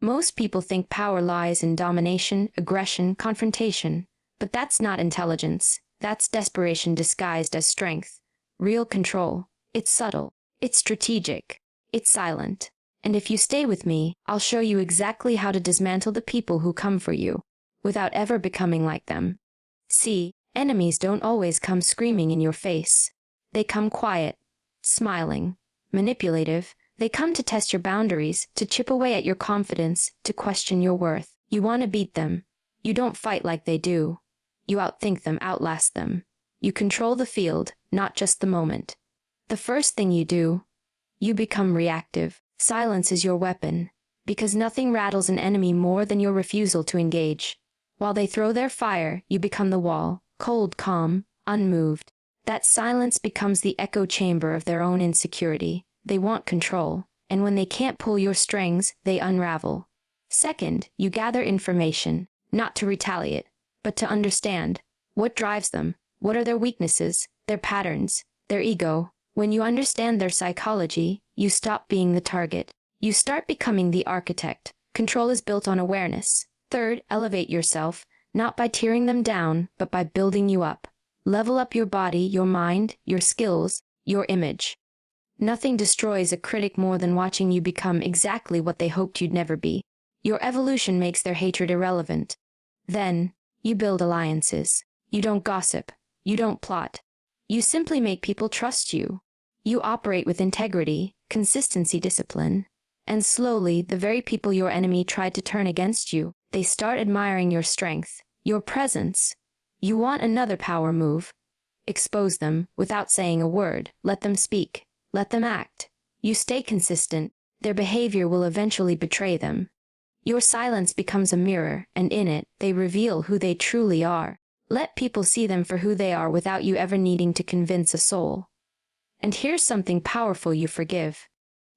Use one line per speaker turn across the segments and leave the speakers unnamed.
Most people think power lies in domination, aggression, confrontation. But that's not intelligence. That's desperation disguised as strength. Real control. It's subtle. It's strategic. It's silent. And if you stay with me, I'll show you exactly how to dismantle the people who come for you, without ever becoming like them. See, enemies don't always come screaming in your face. They come quiet, smiling, manipulative. They come to test your boundaries, to chip away at your confidence, to question your worth. You want to beat them. You don't fight like they do. You outthink them, outlast them. You control the field, not just the moment. The first thing you do, you become reactive. Silence is your weapon, because nothing rattles an enemy more than your refusal to engage. While they throw their fire, you become the wall, cold, calm, unmoved. That silence becomes the echo chamber of their own insecurity. They want control, and when they can't pull your strings, they unravel. Second, you gather information, not to retaliate, but to understand. What drives them? What are their weaknesses, their patterns, their ego? When you understand their psychology, you stop being the target. You start becoming the architect. Control is built on awareness. Third, elevate yourself, not by tearing them down, but by building you up. Level up your body, your mind, your skills, your image. Nothing destroys a critic more than watching you become exactly what they hoped you'd never be. Your evolution makes their hatred irrelevant. Then, you build alliances. You don't gossip. You don't plot. You simply make people trust you. You operate with integrity, consistency, discipline. And slowly, the very people your enemy tried to turn against you, they start admiring your strength, your presence. You want another power move? Expose them without saying a word. Let them speak. Let them act. You stay consistent. Their behavior will eventually betray them. Your silence becomes a mirror, and in it, they reveal who they truly are. Let people see them for who they are without you ever needing to convince a soul. And here's something powerful: you forgive.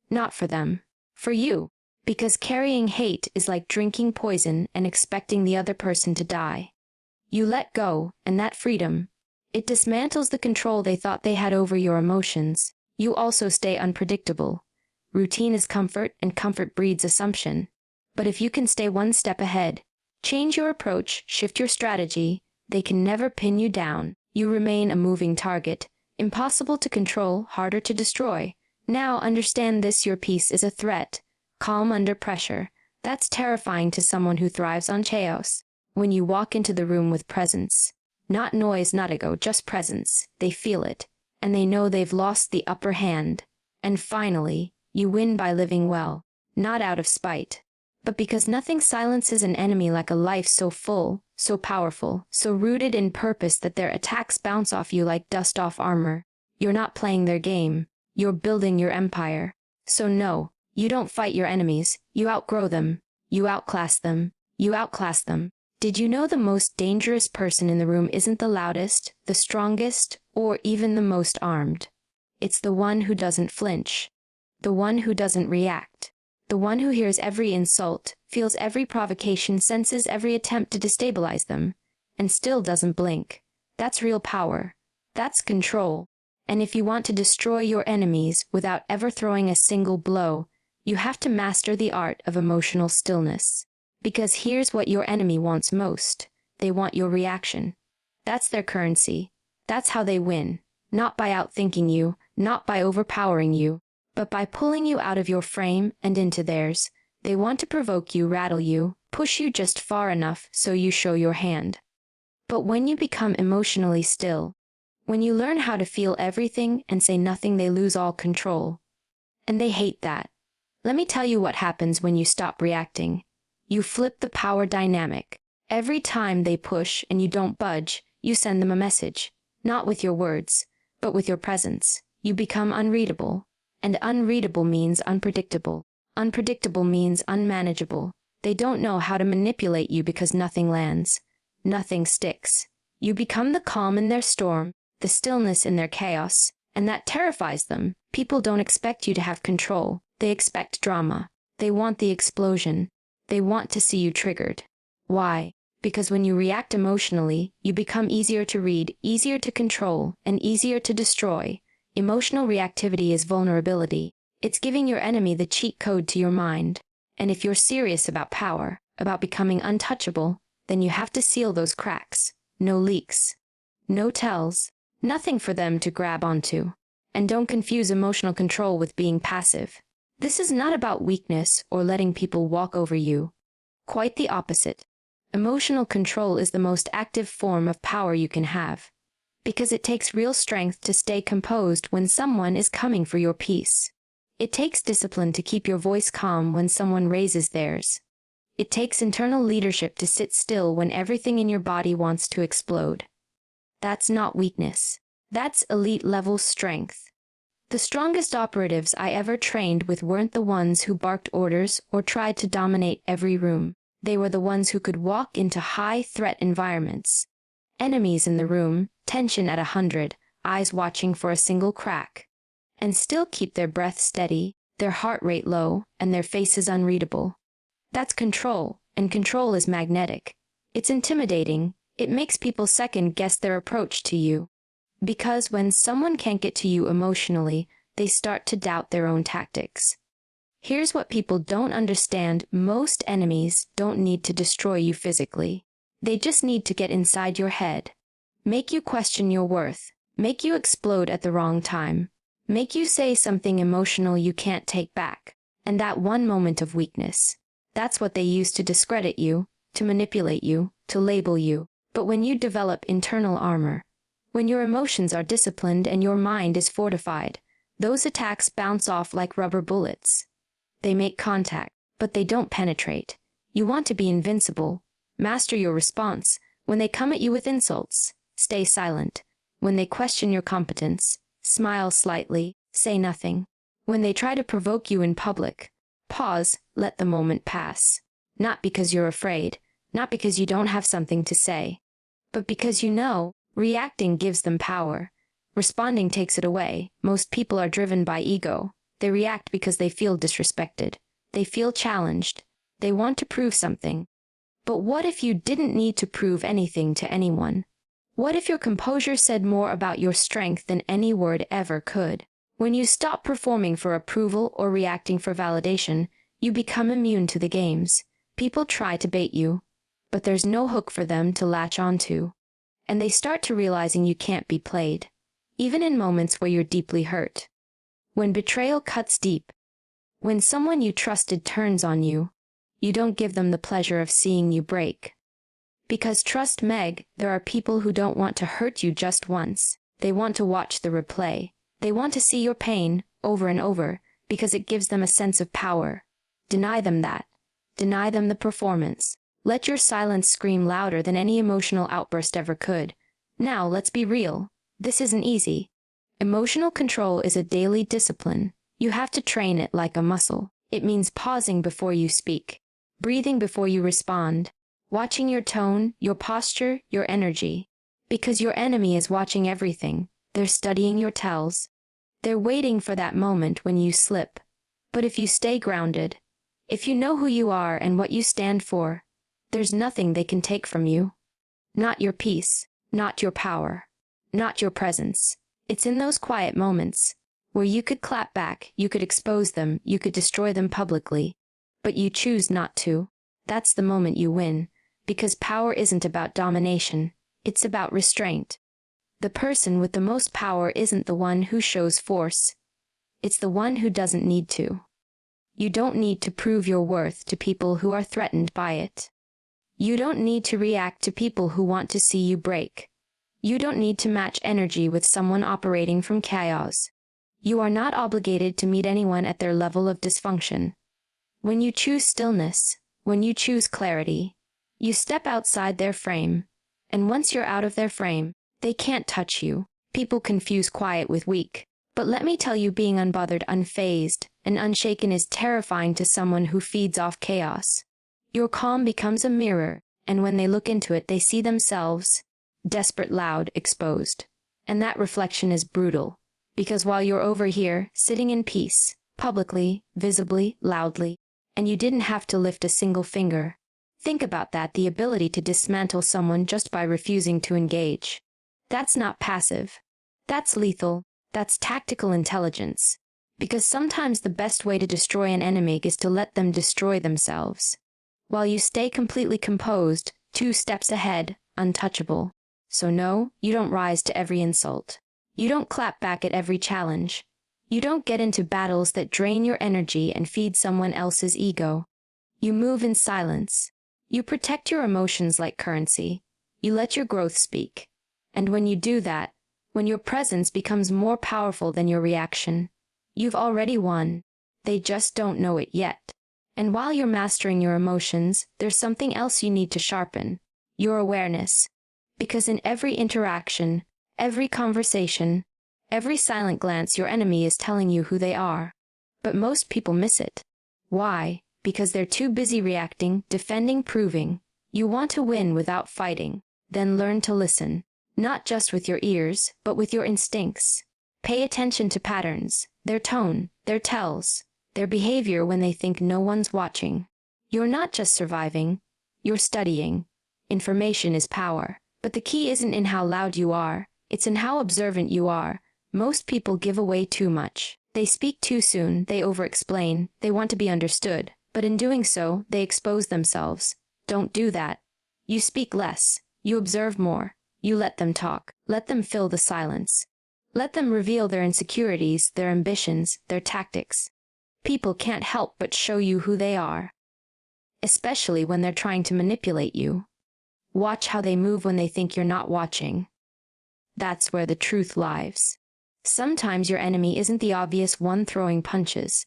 Not for them. For you. Because carrying hate is like drinking poison and expecting the other person to die. You let go, and that freedom, it dismantles the control they thought they had over your emotions. You also stay unpredictable. Routine is comfort, and comfort breeds assumption. But if you can stay one step ahead, change your approach, shift your strategy, they can never pin you down. You remain a moving target, impossible to control, harder to destroy. Now understand this: your peace is a threat. Calm under pressure. That's terrifying to someone who thrives on chaos. When you walk into the room with presence, not noise, not ego, just presence, they feel it, and they know they've lost the upper hand. And finally, you win by living well, not out of spite, but because nothing silences an enemy like a life so full, so powerful, so rooted in purpose that their attacks bounce off you like dust off armor. You're not playing their game. You're building your empire. So no, you don't fight your enemies. You outgrow them. You outclass them. You outclass them. Did you know the most dangerous person in the room isn't the loudest, the strongest, or even the most armed? It's the one who doesn't flinch. The one who doesn't react. The one who hears every insult, feels every provocation, senses every attempt to destabilize them, and still doesn't blink. That's real power. That's control. And if you want to destroy your enemies without ever throwing a single blow, you have to master the art of emotional stillness. Because here's what your enemy wants most. They want your reaction. That's their currency. That's how they win. Not by outthinking you, not by overpowering you, but by pulling you out of your frame and into theirs. They want to provoke you, rattle you, push you just far enough so you show your hand. But when you become emotionally still, when you learn how to feel everything and say nothing, they lose all control. And they hate that. Let me tell you what happens when you stop reacting. You flip the power dynamic. Every time they push and you don't budge, you send them a message. Not with your words, but with your presence. You become unreadable. And unreadable means unpredictable. Unpredictable means unmanageable. They don't know how to manipulate you because nothing lands. Nothing sticks. You become the calm in their storm, the stillness in their chaos, and that terrifies them. People don't expect you to have control. They expect drama. They want the explosion. They want to see you triggered. Why? Because when you react emotionally, you become easier to read, easier to control, and easier to destroy. Emotional reactivity is vulnerability. It's giving your enemy the cheat code to your mind. And if you're serious about power, about becoming untouchable, then you have to seal those cracks. No leaks. No tells. Nothing for them to grab onto. And don't confuse emotional control with being passive. This is not about weakness or letting people walk over you. Quite the opposite. Emotional control is the most active form of power you can have. Because it takes real strength to stay composed when someone is coming for your peace. It takes discipline to keep your voice calm when someone raises theirs. It takes internal leadership to sit still when everything in your body wants to explode. That's not weakness. That's elite-level strength. The strongest operatives I ever trained with weren't the ones who barked orders or tried to dominate every room. They were the ones who could walk into high-threat environments. Enemies in the room, tension at 100, eyes watching for a single crack. And still keep their breath steady, their heart rate low, and their faces unreadable. That's control, and control is magnetic. It's intimidating. It makes people second-guess their approach to you. Because when someone can't get to you emotionally, they start to doubt their own tactics. Here's what people don't understand. Most enemies don't need to destroy you physically. They just need to get inside your head. Make you question your worth. Make you explode at the wrong time. Make you say something emotional you can't take back. And that one moment of weakness. That's what they use to discredit you, to manipulate you, to label you. But when you develop internal armor, when your emotions are disciplined and your mind is fortified, those attacks bounce off like rubber bullets. They make contact, but they don't penetrate. You want to be invincible. Master your response. When they come at you with insults, stay silent. When they question your competence, smile slightly, say nothing. When they try to provoke you in public, pause, let the moment pass. Not because you're afraid, not because you don't have something to say, but because you know, reacting gives them power. Responding takes it away. Most people are driven by ego. They react because they feel disrespected. They feel challenged. They want to prove something. But what if you didn't need to prove anything to anyone? What if your composure said more about your strength than any word ever could? When you stop performing for approval or reacting for validation, you become immune to the games. People try to bait you, but there's no hook for them to latch onto. And they start to realizing you can't be played, even in moments where you're deeply hurt. When betrayal cuts deep, when someone you trusted turns on you, you don't give them the pleasure of seeing you break. Because trust Meg, there are people who don't want to hurt you just once. They want to watch the replay. They want to see your pain over and over because it gives them a sense of power. Deny them that. Deny them the performance. Let your silence scream louder than any emotional outburst ever could. Now, let's be real. This isn't easy. Emotional control is a daily discipline. You have to train it like a muscle. It means pausing before you speak, breathing before you respond, watching your tone, your posture, your energy. Because your enemy is watching everything. They're studying your tells. They're waiting for that moment when you slip. But if you stay grounded, if you know who you are and what you stand for, there's nothing they can take from you. Not your peace, not your power, not your presence. It's in those quiet moments where you could clap back, you could expose them, you could destroy them publicly, but you choose not to. That's the moment you win, because power isn't about domination, it's about restraint. The person with the most power isn't the one who shows force. It's the one who doesn't need to. You don't need to prove your worth to people who are threatened by it. You don't need to react to people who want to see you break. You don't need to match energy with someone operating from chaos. You are not obligated to meet anyone at their level of dysfunction. When you choose stillness, when you choose clarity, you step outside their frame, and once you're out of their frame, they can't touch you. People confuse quiet with weak. But let me tell you, being unbothered, unfazed, and unshaken is terrifying to someone who feeds off chaos. Your calm becomes a mirror, and when they look into it, they see themselves, desperate, loud, exposed. And that reflection is brutal, because while you're over here, sitting in peace, publicly, visibly, loudly, and you didn't have to lift a single finger. Think about that, the ability to dismantle someone just by refusing to engage. That's not passive. That's lethal. That's tactical intelligence. Because sometimes the best way to destroy an enemy is to let them destroy themselves. While you stay completely composed, 2 steps ahead, untouchable. So no, you don't rise to every insult. You don't clap back at every challenge. You don't get into battles that drain your energy and feed someone else's ego. You move in silence. You protect your emotions like currency. You let your growth speak. And when you do that, when your presence becomes more powerful than your reaction, you've already won. They just don't know it yet. And while you're mastering your emotions, there's something else you need to sharpen: your awareness. Because in every interaction, every conversation, every silent glance, your enemy is telling you who they are. But most people miss it. Why? Because they're too busy reacting, defending, proving. You want to win without fighting. Then learn to listen. Not just with your ears, but with your instincts. Pay attention to patterns, their tone, their tells, their behavior when they think no one's watching. You're not just surviving, you're studying. Information is power. But the key isn't in how loud you are, it's in how observant you are. Most people give away too much. They speak too soon, they over-explain, they want to be understood. But in doing so, they expose themselves. Don't do that. You speak less. You observe more. You let them talk. Let them fill the silence. Let them reveal their insecurities, their ambitions, their tactics. People can't help but show you who they are. Especially when they're trying to manipulate you. Watch how they move when they think you're not watching. That's where the truth lies. Sometimes your enemy isn't the obvious one throwing punches.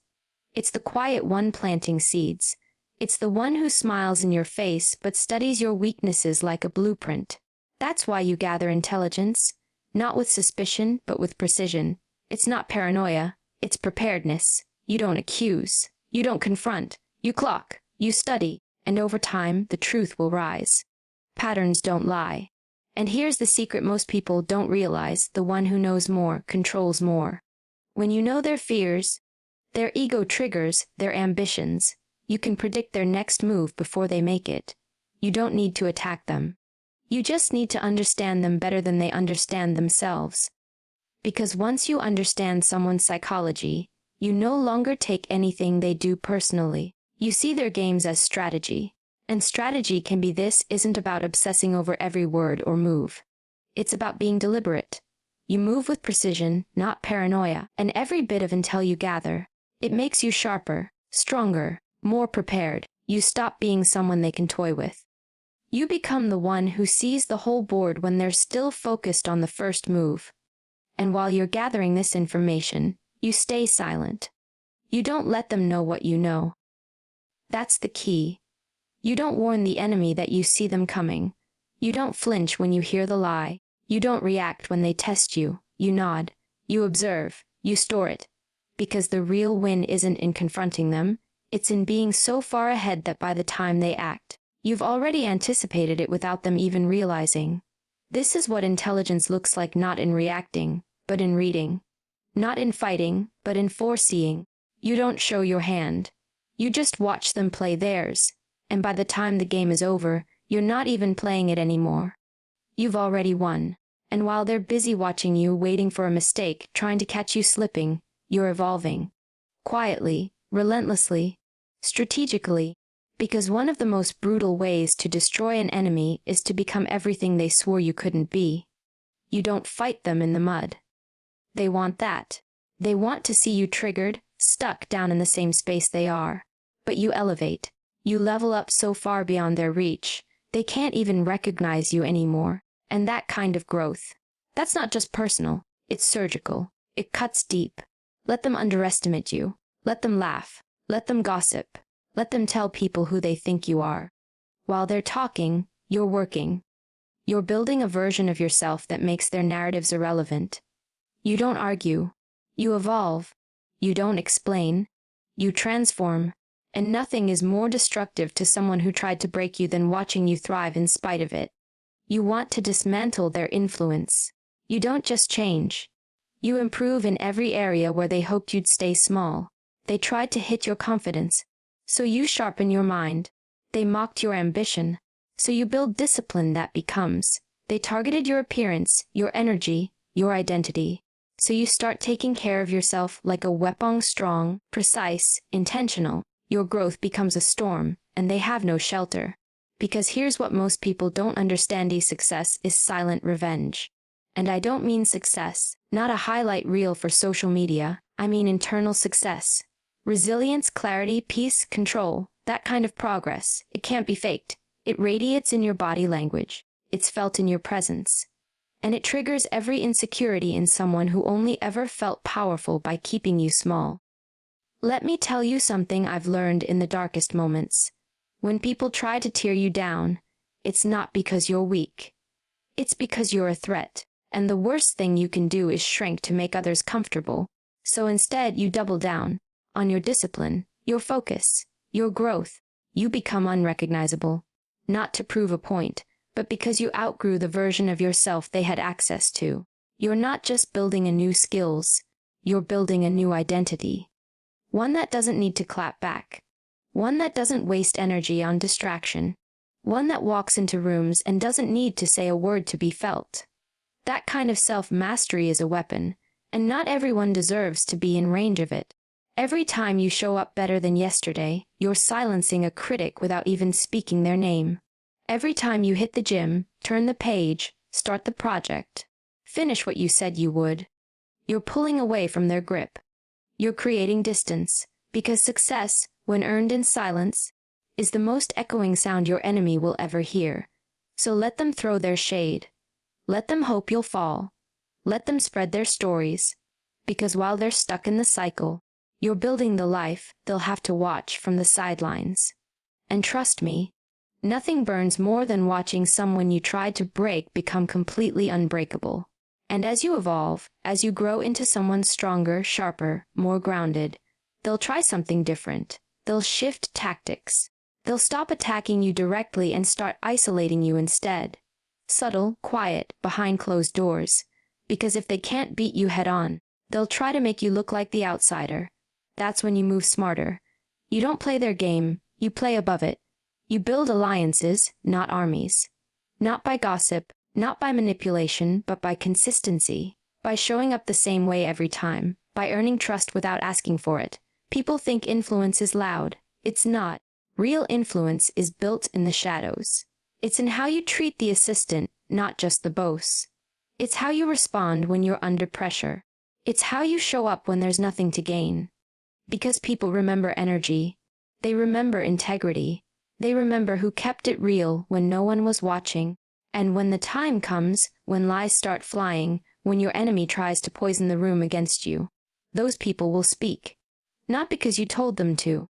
It's the quiet one planting seeds. It's the one who smiles in your face but studies your weaknesses like a blueprint. That's why you gather intelligence, not with suspicion but with precision. It's not paranoia, it's preparedness. You don't accuse, you don't confront, you clock, you study, and over time the truth will rise. Patterns don't lie. And here's the secret most people don't realize: the one who knows more controls more. When you know their fears, their ego triggers, their ambitions, you can predict their next move before they make it. You don't need to attack them. You just need to understand them better than they understand themselves. Because once you understand someone's psychology, you no longer take anything they do personally. You see their games as strategy. And strategy can be this: isn't about obsessing over every word or move. It's about being deliberate. You move with precision, not paranoia, and every bit of intel you gather, it makes you sharper, stronger, more prepared. You stop being someone they can toy with. You become the one who sees the whole board when they're still focused on the first move. And while you're gathering this information, you stay silent. You don't let them know what you know. That's the key. You don't warn the enemy that you see them coming. You don't flinch when you hear the lie. You don't react when they test you. You nod. You observe. You store it. Because the real win isn't in confronting them. It's in being so far ahead that by the time they act, you've already anticipated it without them even realizing. This is what intelligence looks like: not in reacting, but in reading. Not in fighting, but in foreseeing. You don't show your hand. You just watch them play theirs. And by the time the game is over, you're not even playing it anymore. You've already won. And while they're busy watching you, waiting for a mistake, trying to catch you slipping, you're evolving. Quietly, relentlessly, strategically. Because one of the most brutal ways to destroy an enemy is to become everything they swore you couldn't be. You don't fight them in the mud. They want that. They want to see you triggered, stuck down in the same space they are. But you elevate. You level up so far beyond their reach, they can't even recognize you anymore. And that kind of growth, that's not just personal, it's surgical. It cuts deep. Let them underestimate you. Let them laugh. Let them gossip. Let them tell people who they think you are. While they're talking, you're working. You're building a version of yourself that makes their narratives irrelevant. You don't argue. You evolve. You don't explain. You transform. And nothing is more destructive to someone who tried to break you than watching you thrive in spite of it. You want to dismantle their influence. You don't just change. You improve in every area where they hoped you'd stay small. They tried to hit your confidence, so you sharpen your mind. They mocked your ambition, so you build discipline that becomes. They targeted your appearance, your energy, your identity, So you start taking care of yourself like a weapon, strong, precise, intentional. Your growth becomes a storm, and they have no shelter. Because here's what most people don't understand: success is silent revenge. And I don't mean success, not a highlight reel for social media. I mean internal success. Resilience, clarity, peace, control, that kind of progress. It can't be faked. It radiates in your body language. It's felt in your presence. And it triggers every insecurity in someone who only ever felt powerful by keeping you small. Let me tell you something I've learned in the darkest moments. When people try to tear you down, it's not because you're weak. It's because you're a threat. And the worst thing you can do is shrink to make others comfortable. So instead, you double down on your discipline, your focus, your growth. You become unrecognizable, not to prove a point, but because you outgrew the version of yourself they had access to. You're not just building a new skills, you're building a new identity. One that doesn't need to clap back. One that doesn't waste energy on distraction. One that walks into rooms and doesn't need to say a word to be felt. That kind of self-mastery is a weapon, and not everyone deserves to be in range of it. Every time you show up better than yesterday, you're silencing a critic without even speaking their name. Every time you hit the gym, turn the page, start the project, finish what you said you would, you're pulling away from their grip. You're creating distance, because success, when earned in silence, is the most echoing sound your enemy will ever hear. So let them throw their shade. Let them hope you'll fall. Let them spread their stories. Because while they're stuck in the cycle, you're building the life they'll have to watch from the sidelines. And trust me, nothing burns more than watching someone you tried to break become completely unbreakable. And as you evolve, as you grow into someone stronger, sharper, more grounded, they'll try something different. They'll shift tactics. They'll stop attacking you directly and start isolating you instead. Subtle, quiet, behind closed doors. Because if they can't beat you head-on, they'll try to make you look like the outsider. That's when you move smarter. You don't play their game, you play above it. You build alliances, not armies. Not by gossip, not by manipulation, but by consistency. By showing up the same way every time. By earning trust without asking for it. People think influence is loud. It's not. Real influence is built in the shadows. It's in how you treat the assistant, not just the boss. It's how you respond when you're under pressure. It's how you show up when there's nothing to gain. Because people remember energy. They remember integrity. They remember who kept it real when no one was watching. And when the time comes, when lies start flying, when your enemy tries to poison the room against you, those people will speak. Not because you told them to,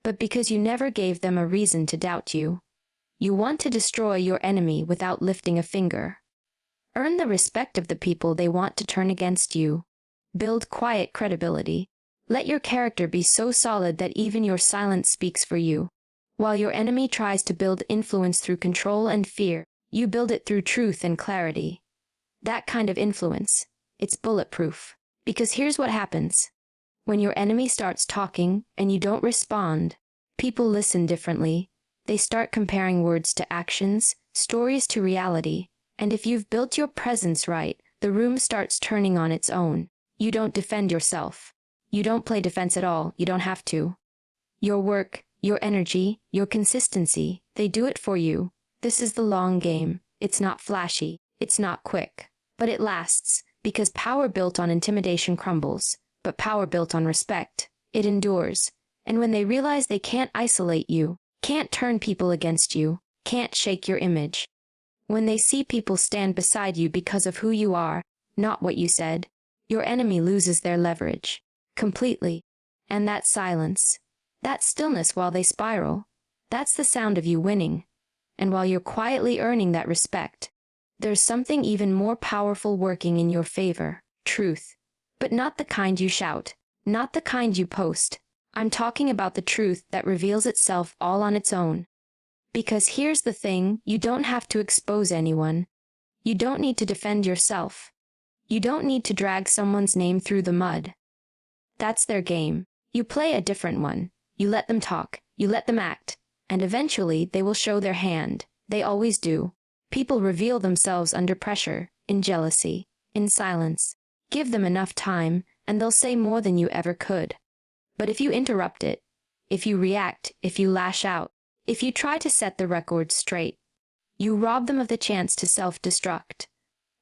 but because you never gave them a reason to doubt you. You want to destroy your enemy without lifting a finger. Earn the respect of the people they want to turn against you. Build quiet credibility. Let your character be so solid that even your silence speaks for you. While your enemy tries to build influence through control and fear, you build it through truth and clarity. That kind of influence, it's bulletproof. Because here's what happens. When your enemy starts talking and you don't respond, people listen differently. They start comparing words to actions, stories to reality. And if you've built your presence right, the room starts turning on its own. You don't defend yourself. You don't play defense at all. You don't have to. Your work, your energy, your consistency, they do it for you. This is the long game. It's not flashy. It's not quick. But it lasts, because power built on intimidation crumbles. But power built on respect, it endures. And when they realize they can't isolate you, can't turn people against you, can't shake your image. When they see people stand beside you because of who you are, not what you said, your enemy loses their leverage. Completely. And that silence, that stillness while they spiral, that's the sound of you winning. And while you're quietly earning that respect, there's something even more powerful working in your favor: truth. But not the kind you shout, not the kind you post. I'm talking about the truth that reveals itself all on its own. Because here's the thing, you don't have to expose anyone. You don't need to defend yourself. You don't need to drag someone's name through the mud. That's their game. You play a different one. You let them talk. You let them act. And eventually they will show their hand. They always do. People reveal themselves under pressure, in jealousy, in silence. Give them enough time, and they'll say more than you ever could. But if you interrupt it, if you react, if you lash out, if you try to set the record straight, you rob them of the chance to self-destruct.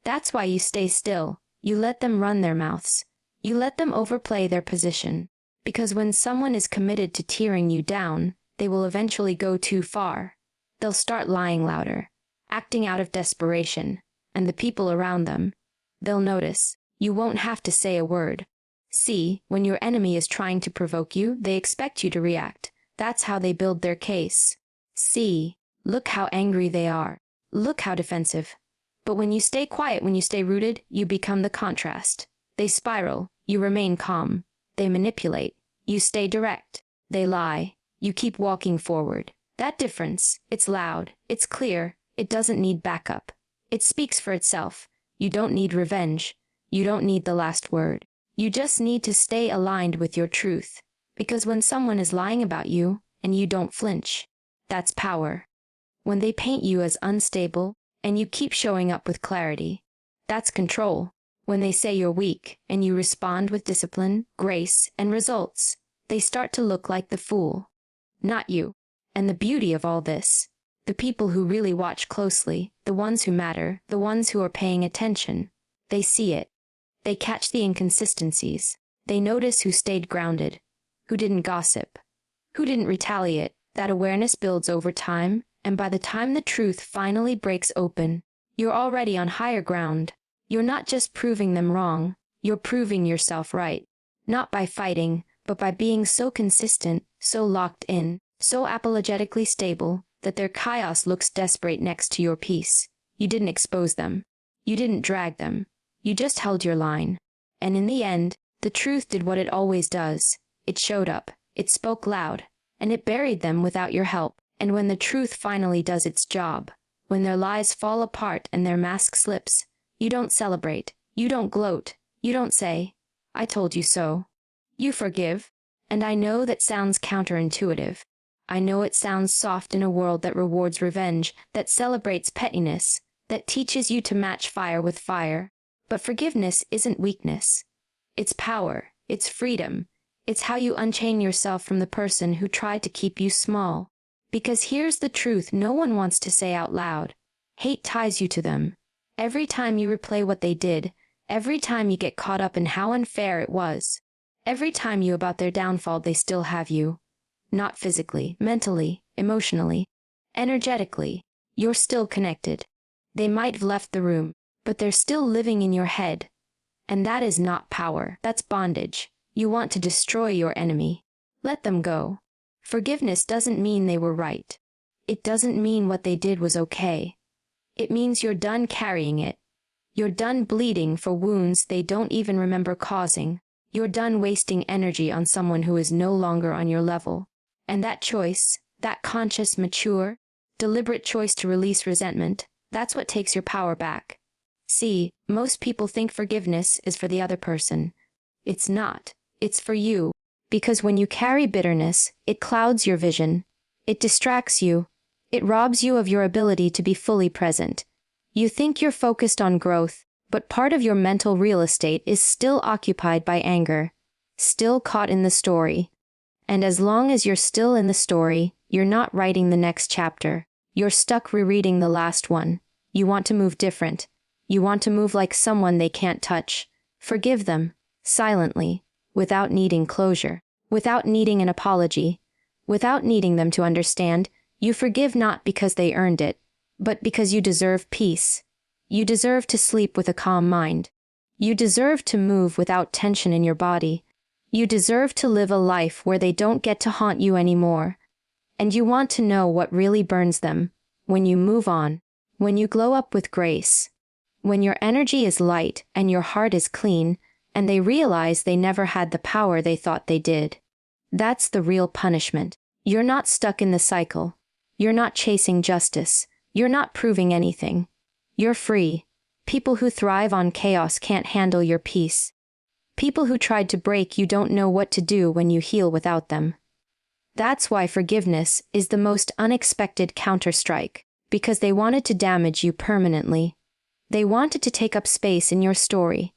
That's why you stay still. You let them run their mouths. You let them overplay their position. Because when someone is committed to tearing you down, they will eventually go too far. They'll start lying louder, acting out of desperation, and the people around them, they'll notice. You won't have to say a word. See, when your enemy is trying to provoke you, they expect you to react. That's how they build their case. See, look how angry they are. Look how defensive. But when you stay quiet, when you stay rooted, you become the contrast. They spiral, you remain calm. They manipulate, you stay direct. They lie, you keep walking forward. That difference, it's loud, it's clear, it doesn't need backup. It speaks for itself. You don't need revenge. You don't need the last word. You just need to stay aligned with your truth. Because when someone is lying about you, and you don't flinch, that's power. When they paint you as unstable, and you keep showing up with clarity, that's control. When they say you're weak, and you respond with discipline, grace, and results, they start to look like the fool, not you. And the beauty of all this, the people who really watch closely, the ones who matter, the ones who are paying attention, they see it. They catch the inconsistencies. They notice who stayed grounded, who didn't gossip, who didn't retaliate. That awareness builds over time, and by the time the truth finally breaks open, you're already on higher ground. You're not just proving them wrong, you're proving yourself right. Not by fighting, but by being so consistent, so locked in, so apologetically stable, that their chaos looks desperate next to your peace. You didn't expose them. You didn't drag them. You just held your line. And in the end, the truth did what it always does. It showed up, it spoke loud, and it buried them without your help. And when the truth finally does its job, when their lies fall apart and their mask slips, you don't celebrate, you don't gloat, you don't say, "I told you so." You forgive. And I know that sounds counterintuitive. I know it sounds soft in a world that rewards revenge, that celebrates pettiness, that teaches you to match fire with fire. But forgiveness isn't weakness. It's power, it's freedom. It's how you unchain yourself from the person who tried to keep you small. Because here's the truth no one wants to say out loud. Hate ties you to them. Every time you replay what they did, every time you get caught up in how unfair it was, every time you about their downfall, they still have you. Not physically, mentally, emotionally, energetically. You're still connected. They might have left the room, but they're still living in your head. And that is not power, that's bondage. You want to destroy your enemy. Let them go. Forgiveness doesn't mean they were right. It doesn't mean what they did was okay. It means you're done carrying it. You're done bleeding for wounds they don't even remember causing. You're done wasting energy on someone who is no longer on your level. And that choice, that conscious, mature, deliberate choice to release resentment, that's what takes your power back. See, most people think forgiveness is for the other person. It's not. It's for you. Because when you carry bitterness, it clouds your vision. It distracts you. It robs you of your ability to be fully present. You think you're focused on growth, but part of your mental real estate is still occupied by anger, still caught in the story. And as long as you're still in the story, you're not writing the next chapter. You're stuck rereading the last one. You want to move different. You want to move like someone they can't touch. Forgive them, silently, without needing closure, without needing an apology, without needing them to understand. You forgive not because they earned it, but because you deserve peace. You deserve to sleep with a calm mind. You deserve to move without tension in your body. You deserve to live a life where they don't get to haunt you anymore. And you want to know what really burns them. When you move on, when you glow up with grace, when your energy is light and your heart is clean, and they realize they never had the power they thought they did. That's the real punishment. You're not stuck in the cycle. You're not chasing justice. You're not proving anything. You're free. People who thrive on chaos can't handle your peace. People who tried to break you don't know what to do when you heal without them. That's why forgiveness is the most unexpected counterstrike, because they wanted to damage you permanently. They wanted to take up space in your story.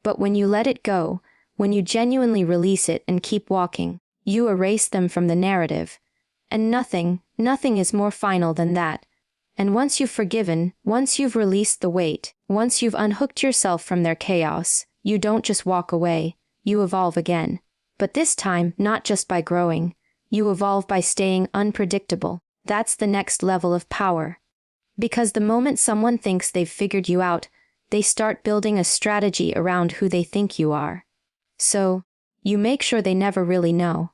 But when you let it go, when you genuinely release it and keep walking, you erase them from the narrative. And nothing is more final than that. And once you've forgiven, once you've released the weight, once you've unhooked yourself from their chaos, you don't just walk away, you evolve again. But this time, not just by growing. You evolve by staying unpredictable. That's the next level of power. Because the moment someone thinks they've figured you out, they start building a strategy around who they think you are. So, you make sure they never really know.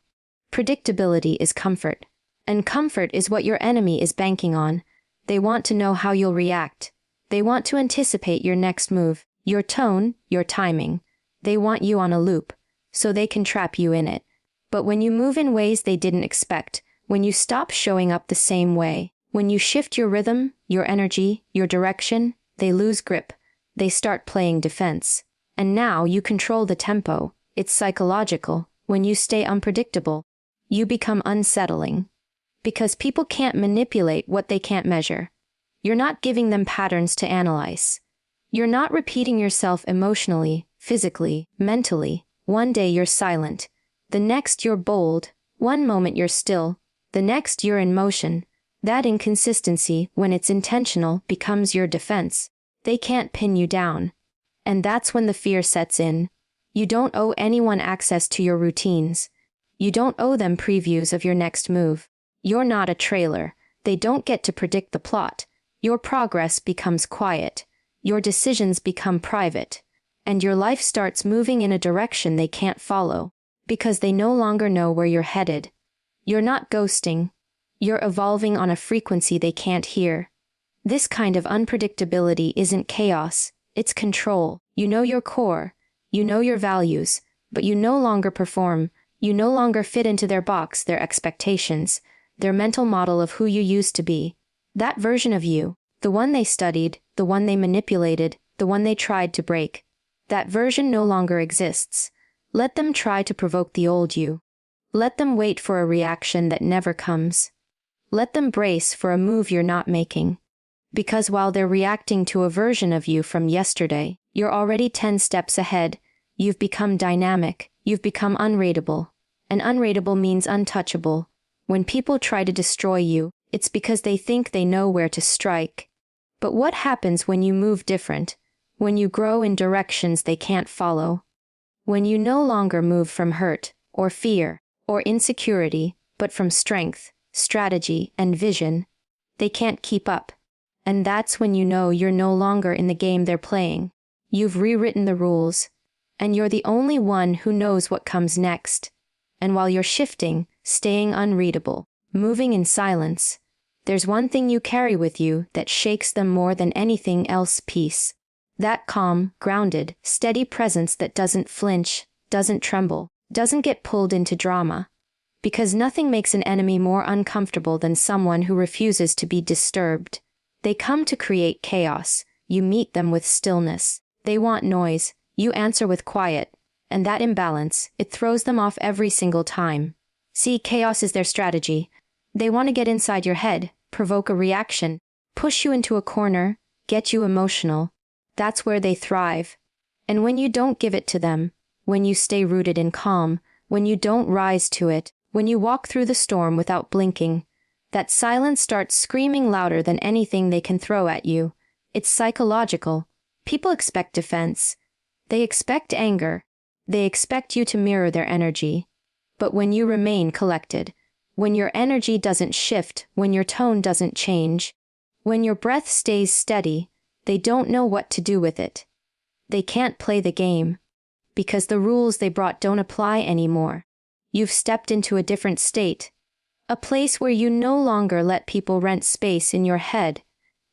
Predictability is comfort. And comfort is what your enemy is banking on. They want to know how you'll react. They want to anticipate your next move, your tone, your timing. They want you on a loop, so they can trap you in it. But when you move in ways they didn't expect, when you stop showing up the same way, when you shift your rhythm, your energy, your direction, they lose grip. They start playing defense. And now you control the tempo. It's psychological. When you stay unpredictable, you become unsettling. Because people can't manipulate what they can't measure. You're not giving them patterns to analyze. You're not repeating yourself emotionally, physically, mentally. One day you're silent. The next you're bold. One moment you're still. The next you're in motion. That inconsistency, when it's intentional, becomes your defense. They can't pin you down. And that's when the fear sets in. You don't owe anyone access to your routines. You don't owe them previews of your next move. You're not a trailer. They don't get to predict the plot. Your progress becomes quiet. Your decisions become private. And your life starts moving in a direction they can't follow. Because they no longer know where you're headed. You're not ghosting. You're evolving on a frequency they can't hear. This kind of unpredictability isn't chaos, it's control. You know your core, you know your values, but you no longer perform, you no longer fit into their box, their expectations, their mental model of who you used to be. That version of you, the one they studied, the one they manipulated, the one they tried to break. That version no longer exists. Let them try to provoke the old you. Let them wait for a reaction that never comes. Let them brace for a move you're not making. Because while they're reacting to a version of you from yesterday, you're already 10 steps ahead. You've become dynamic. You've become unrateable. And unrateable means untouchable. When people try to destroy you, it's because they think they know where to strike. But what happens when you move different? When you grow in directions they can't follow? When you no longer move from hurt, or fear, or insecurity, but from strength, strategy, and vision, they can't keep up. And that's when you know you're no longer in the game they're playing. You've rewritten the rules, and you're the only one who knows what comes next. And while you're shifting, staying unreadable, moving in silence, there's one thing you carry with you that shakes them more than anything else: peace. That calm, grounded, steady presence that doesn't flinch, doesn't tremble, doesn't get pulled into drama. Because nothing makes an enemy more uncomfortable than someone who refuses to be disturbed. They come to create chaos. You meet them with stillness. They want noise. You answer with quiet. And that imbalance, it throws them off every single time. See, chaos is their strategy. They want to get inside your head, provoke a reaction, push you into a corner, get you emotional. That's where they thrive. And when you don't give it to them, when you stay rooted in calm, when you don't rise to it, when you walk through the storm without blinking, that silence starts screaming louder than anything they can throw at you. It's psychological. People expect defense. They expect anger. They expect you to mirror their energy. But when you remain collected, when your energy doesn't shift, when your tone doesn't change, when your breath stays steady, they don't know what to do with it. They can't play the game. Because the rules they brought don't apply anymore. You've stepped into a different state. A place where you no longer let people rent space in your head.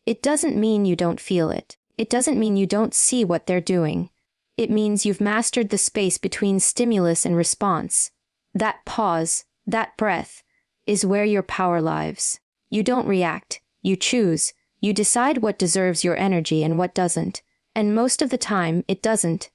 It doesn't mean you don't feel it. It doesn't mean you don't see what they're doing. It means you've mastered the space between stimulus and response. That pause, that breath, is where your power lives. You don't react. You choose. You decide what deserves your energy and what doesn't. And most of the time, it doesn't.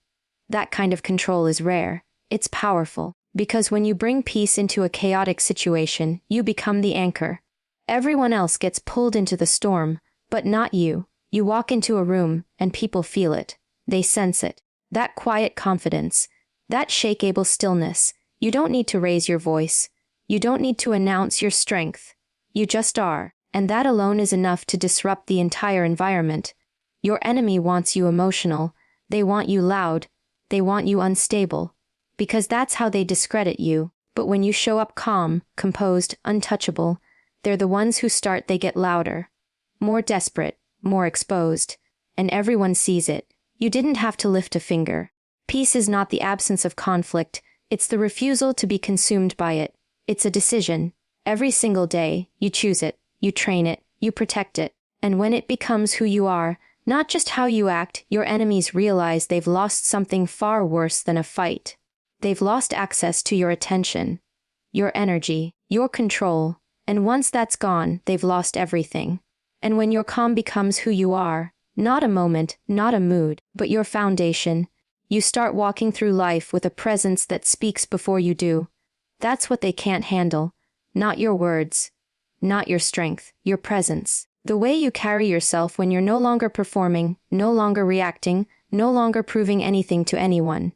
That kind of control is rare. It's powerful. Because when you bring peace into a chaotic situation, you become the anchor. Everyone else gets pulled into the storm, but not you. You walk into a room, and people feel it. They sense it. that quiet confidence, that shakable stillness. You don't need to raise your voice. You don't need to announce your strength. You just are, and that alone is enough to disrupt the entire environment. Your enemy wants you emotional. They want you loud. They want you unstable. Because that's how they discredit you. But when you show up calm, composed, untouchable, they're the ones who they get louder. More desperate, more exposed. And everyone sees it. You didn't have to lift a finger. Peace is not the absence of conflict, it's the refusal to be consumed by it. It's a decision. Every single day, you choose it, you train it, you protect it. And when it becomes who you are, not just how you act, your enemies realize they've lost something far worse than a fight. They've lost access to your attention, your energy, your control, and once that's gone, they've lost everything. And when your calm becomes who you are, not a moment, not a mood, but your foundation, you start walking through life with a presence that speaks before you do. That's what they can't handle. Not your words, not your strength, your presence. The way you carry yourself when you're no longer performing, no longer reacting, no longer proving anything to anyone.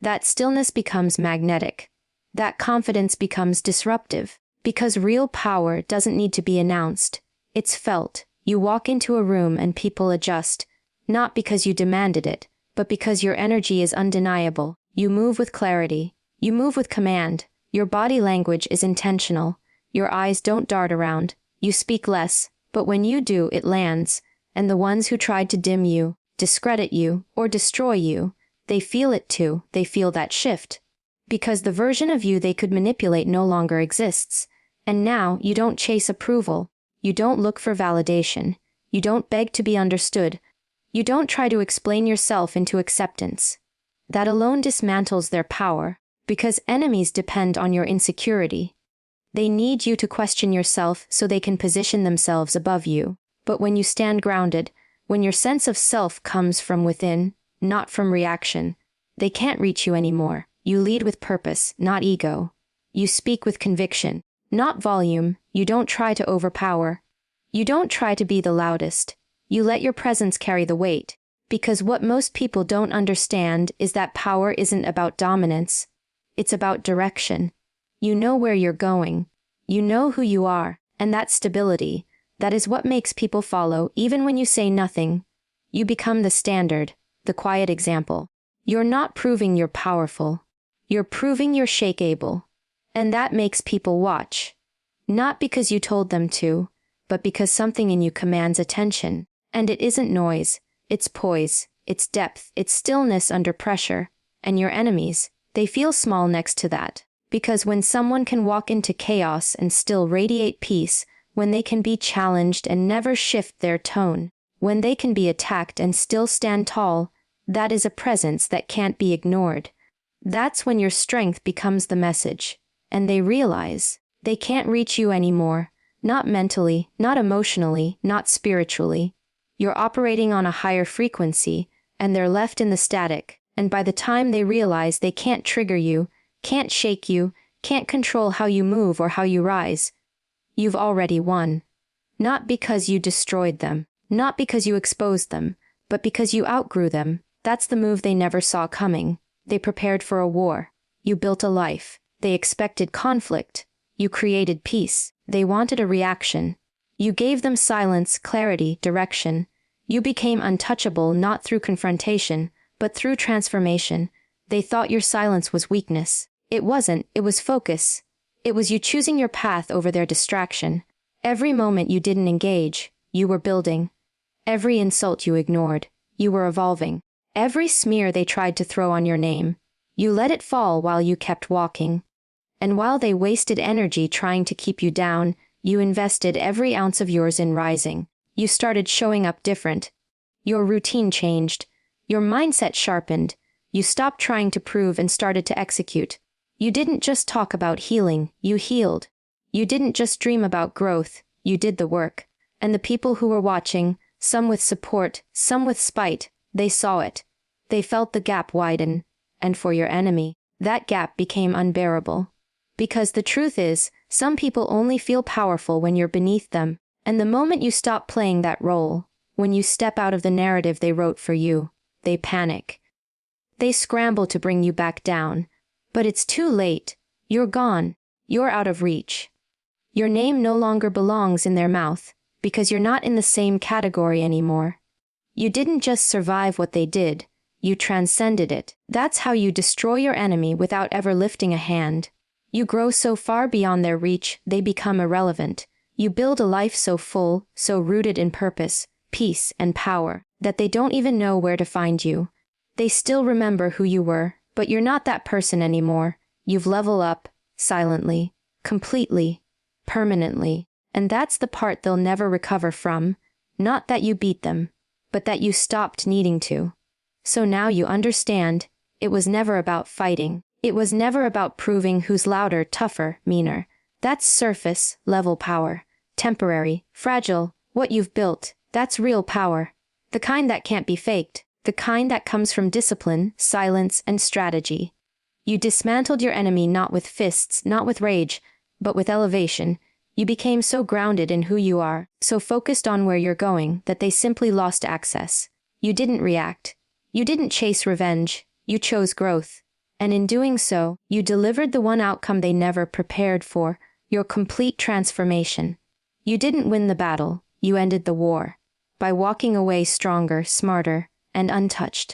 That stillness becomes magnetic. That confidence becomes disruptive. Because real power doesn't need to be announced. It's felt. You walk into a room and people adjust. Not because you demanded it, but because your energy is undeniable. You move with clarity. You move with command. Your body language is intentional. Your eyes don't dart around. You speak less, but when you do, it lands. And the ones who tried to dim you, discredit you, or destroy you, they feel it too. They feel that shift. Because the version of you they could manipulate no longer exists. And now, you don't chase approval. You don't look for validation. You don't beg to be understood. You don't try to explain yourself into acceptance. That alone dismantles their power, because enemies depend on your insecurity. They need you to question yourself so they can position themselves above you. But when you stand grounded, when your sense of self comes from within, not from reaction, they can't reach you anymore. You lead with purpose, not ego. You speak with conviction, not volume. You don't try to overpower. You don't try to be the loudest. You let your presence carry the weight. Because what most people don't understand is that power isn't about dominance. It's about direction. You know where you're going. You know who you are, and that stability, that is what makes people follow even when you say nothing. You become the standard, the quiet example. You're not proving you're powerful. You're proving you're shakeable. And that makes people watch. Not because you told them to, but because something in you commands attention. And it isn't noise, it's poise, it's depth, it's stillness under pressure. And your enemies, they feel small next to that. Because when someone can walk into chaos and still radiate peace, when they can be challenged and never shift their tone, when they can be attacked and still stand tall, that is a presence that can't be ignored. That's when your strength becomes the message. And they realize they can't reach you anymore, not mentally, not emotionally, not spiritually. You're operating on a higher frequency, and they're left in the static, and by the time they realize they can't trigger you, can't shake you, can't control how you move or how you rise, you've already won. Not because you destroyed them, not because you exposed them, but because you outgrew them. That's the move they never saw coming. They prepared for a war. You built a life. They expected conflict. You created peace. They wanted a reaction. You gave them silence, clarity, direction. You became untouchable not through confrontation, but through transformation. They thought your silence was weakness. It wasn't, it was focus. It was you choosing your path over their distraction. Every moment you didn't engage, you were building. Every insult you ignored, you were evolving. Every smear they tried to throw on your name, you let it fall while you kept walking. And while they wasted energy trying to keep you down, you invested every ounce of yours in rising. You started showing up different. Your routine changed. Your mindset sharpened. You stopped trying to prove and started to execute. You didn't just talk about healing, you healed. You didn't just dream about growth, you did the work. And the people who were watching, some with support, some with spite, they saw it. They felt the gap widen. And for your enemy, that gap became unbearable. Because the truth is, some people only feel powerful when you're beneath them. And the moment you stop playing that role, when you step out of the narrative they wrote for you, they panic. They scramble to bring you back down. But it's too late. You're gone. You're out of reach. Your name no longer belongs in their mouth, because you're not in the same category anymore. You didn't just survive what they did, you transcended it. That's how you destroy your enemy without ever lifting a hand. You grow so far beyond their reach, they become irrelevant. You build a life so full, so rooted in purpose, peace, and power, that they don't even know where to find you. They still remember who you were, but you're not that person anymore. You've leveled up, silently, completely, permanently. And that's the part they'll never recover from. Not that you beat them, but that you stopped needing to. So now you understand, it was never about fighting. It was never about proving who's louder, tougher, meaner. That's surface level power. Temporary, fragile. What you've built, that's real power. The kind that can't be faked. The kind that comes from discipline, silence, and strategy. You dismantled your enemy not with fists, not with rage, but with elevation. You became so grounded in who you are, so focused on where you're going, that they simply lost access. You didn't react. You didn't chase revenge. You chose growth. And in doing so, you delivered the one outcome they never prepared for, your complete transformation. You didn't win the battle. You ended the war. By walking away stronger, smarter, and untouched.